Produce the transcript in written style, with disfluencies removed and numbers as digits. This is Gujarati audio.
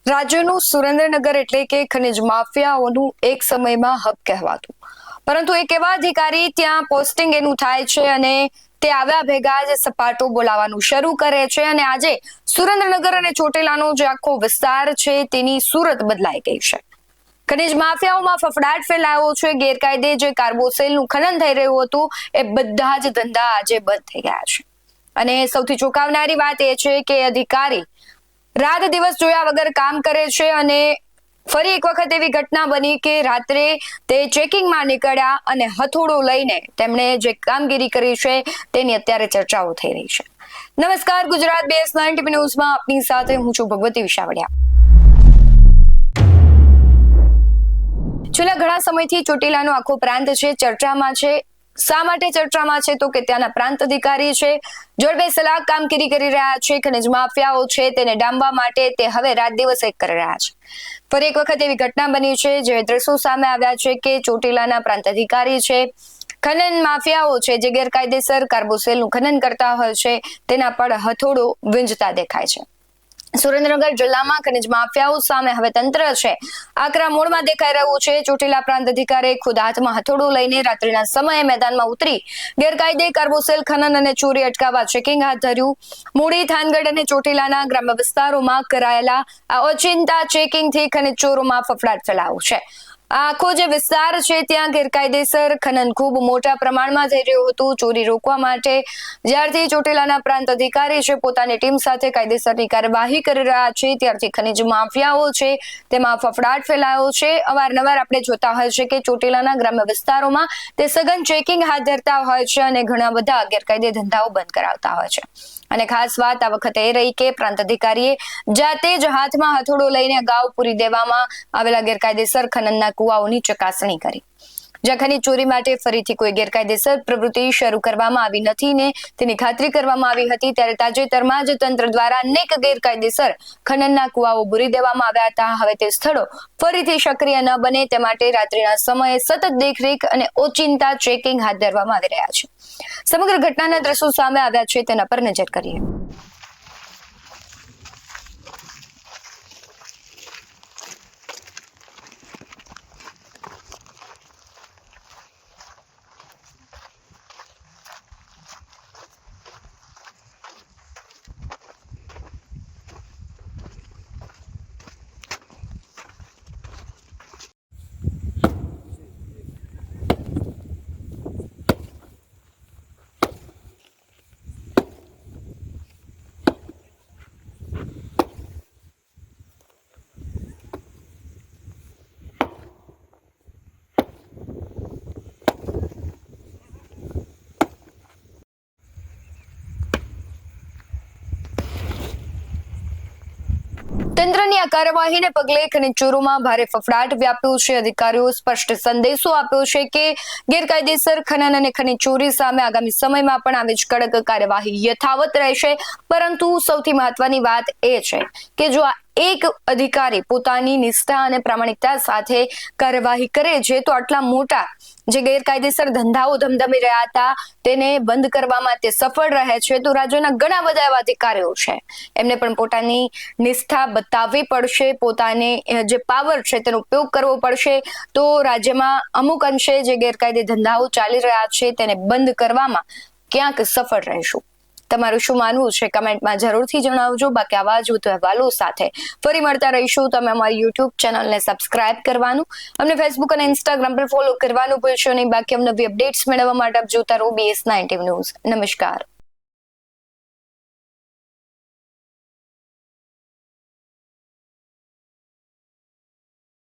રાજ્યનું સુરેન્દ્રનગર એટલે કે ખનિજ માફિયાઓનું એક સમયમાં હબ કહેવાતું, પરંતુ એક એવા અધિકારી ત્યાં પોસ્ટિંગ એનું થાય છે અને તે આવ્યા ભેગા જ સપાટો બોલાવાનું શરૂ કરે છે અને આજે સુરેન્દ્રનગર અને ચોટીલાનો જે આખો વિસ્તાર છે તેની સુરત બદલાઈ ગઈ છે. ખનિજ માફિયાઓમાં ફફડાટ ફેલાયો છે. ગેરકાયદે જે કાર્બોસેલનું ખનન થઈ રહ્યું હતું એ બધા જ ધંધા આજે બંધ થઈ ગયા છે. અને સૌથી ચોંકાવનારી વાત એ છે કે અધિકારી રાત દિવસ જોયા વગર કામ કરે છે અને ફરી એક વખત એવી ઘટના બની કે રાત્રે તે ચેકિંગમાં નીકળ્યા અને હથોડો લઈને તેમણે જે કામગીરી કરી છે તેની અત્યારે ચર્ચાઓ થઈ રહી છે. નમસ્કાર, ગુજરાત BS9 TV ન્યૂઝમાં આપની સાથે હું છું ભગવતી વિશાવડિયા. છેલ્લા ઘણા સમયથી ચોટીલાનો આખો પ્રાંત છે ચર્ચામાં છે. શા માટે ચર્ચામાં છે તો કે ત્યાંના પ્રાંત અધિકારી છે જોડે સલાહ કામગીરી કરી રહ્યા છે. ખનિજ માફિયાઓ છે તેને ડામવા માટે તે હવે રાત દિવસ એક કરી રહ્યા છે. ફરી એક વખત એવી ઘટના બની છે જે દ્રશ્યો સામે આવ્યા છે કે ચોટીલાના પ્રાંત અધિકારી છે ખનન માફિયાઓ છે જે ગેરકાયદેસર કાર્બોસેલનું ખનન કરતા હોય છે તેના પર હથોડો વીંઝતા દેખાય છે. સુરેન્દ્રનગર જિલ્લામાં ખનિજ માફિયાઓ સામે હવે તંત્ર છે આકરા મોડમાં દેખાઈ રહ્યું છે. ચોટીલા પ્રાંત અધિકારી ખુદ હાથમાં હથોડો લઈને રાત્રિના સમયે મેદાનમાં ઉતરી ગેરકાયદે કાર્બોસેલ ખનન અને ચોરી અટકાવવા ચેકિંગ હાથ ધર્યું. મૂડી, થાનગઢ અને ચોટીલાના ગ્રામ્ય વિસ્તારોમાં કરાયેલા આ ઓચિંતા ચેકિંગથી ખનિજ ચોરોમાં ફફડાટ ફેલાયો છે. આખો જે વિસ્તાર છે ત્યાં ગેરકાયદેસર ખનન ખૂબ મોટા પ્રમાણમાં થઈ રહ્યું હતું. ચોરી રોકવા માટે જ્યારથી ચોટીલાના પ્રાંત અધિકારી છે પોતાની ટીમ સાથે કાયદેસરની કાર્યવાહી કરી રહ્યા છે ત્યારથી ખનિજ માફિયાઓ છે તેમાં ફફડાટ ફેલાયો છે. અવારનવાર આપણે જોતા હોય છે કે ચોટીલાના ગ્રામ્ય વિસ્તારોમાં તે સઘન ચેકિંગ હાથ ધરતા હોય છે અને ઘણા બધા ગેરકાયદે ધંધાઓ બંધ કરાવતા હોય છે. અને ખાસ વાત આ વખતે એ રહી કે પ્રાંત અધિકારીએ જાતે જ હાથમાં હથોડો લઈને અગાઉ પૂરી દેવામાં આવેલા ગેરકાયદેસર ખનનના કુવાઓની ચકાસણી કરી. જ્યાં ખનીજ ચોરી માટે ફરીથી કોઈ ગેરકાયદેસર પ્રવૃત્તિ શરૂ કરવામાં આવી નથી ને તેની ખાતરી કરવામાં આવી હતી ત્યારે તાજેતરમાં જ તંત્ર દ્વારા અનેક ગેરકાયદેસર ખનનના કુવાઓ પૂરી દેવામાં આવ્યા હતા. હવે તે સ્થળો ફરીથી સક્રિય ન બને તે માટે રાત્રિના સમયે સતત દેખરેખ અને ઓચિંતા ચેકિંગ હાથ ધરવામાં આવી રહ્યા છે. સમગ્ર ઘટનાના દ્રશ્યો સામે આવ્યા છે તેના પર નજર કરીએ. તંત્રની આ કાર્યવાહીને પગલે ખનિજ ચોરોમાં ભારે ફફડાટ વ્યાપ્યો છે. અધિકારીઓ સ્પષ્ટ સંદેશો આપ્યો છે કે ગેરકાયદેસર ખનન અને ખનિજ ચોરી સામે આગામી સમયમાં પણ આવી જ કડક કાર્યવાહી યથાવત રહેશે. પરંતુ સૌથી મહત્વની વાત એ છે કે જો આ એક અધિકારી પોતાની નિષ્ઠા અને પ્રામાણિકતા સાથે કાર્યવાહી કરે છે તો આટલા મોટા જે ગેરકાયદેસર ધંધાઓ ધમધમી રહ્યા હતા તેને બંધ કરવામાં તે સફળ રહે છે. તો રાજ્યના ઘણા બધા એવા અધિકારીઓ છે એમને પણ પોતાની નિષ્ઠા બતાવવી પડશે, પોતાને જે પાવર છે તેનો ઉપયોગ કરવો પડશે. તો રાજ્યમાં અમુક અંશે જે ગેરકાયદે ધંધાઓ ચાલી રહ્યા છે તેને બંધ કરવામાં ક્યાંક સફળ રહેશું. તમારું શું માનવું છે કમેન્ટમાં જરૂરથી જણાવજો. બાકી આવા જ વધુ અહેવાલો સાથે ફરી મળતા રહીશું. તમે અમારી YouTube ચેનલને સબસ્ક્રાઇબ કરવાનું, અમને Facebook અને Instagram પર ફોલો કરવાનું ભૂલશો નહીં. બાકી નવી અપડેટ્સ મેળવવા માટે આપ જોતા રહો BS9 TV ન્યૂઝ. નમસ્કાર.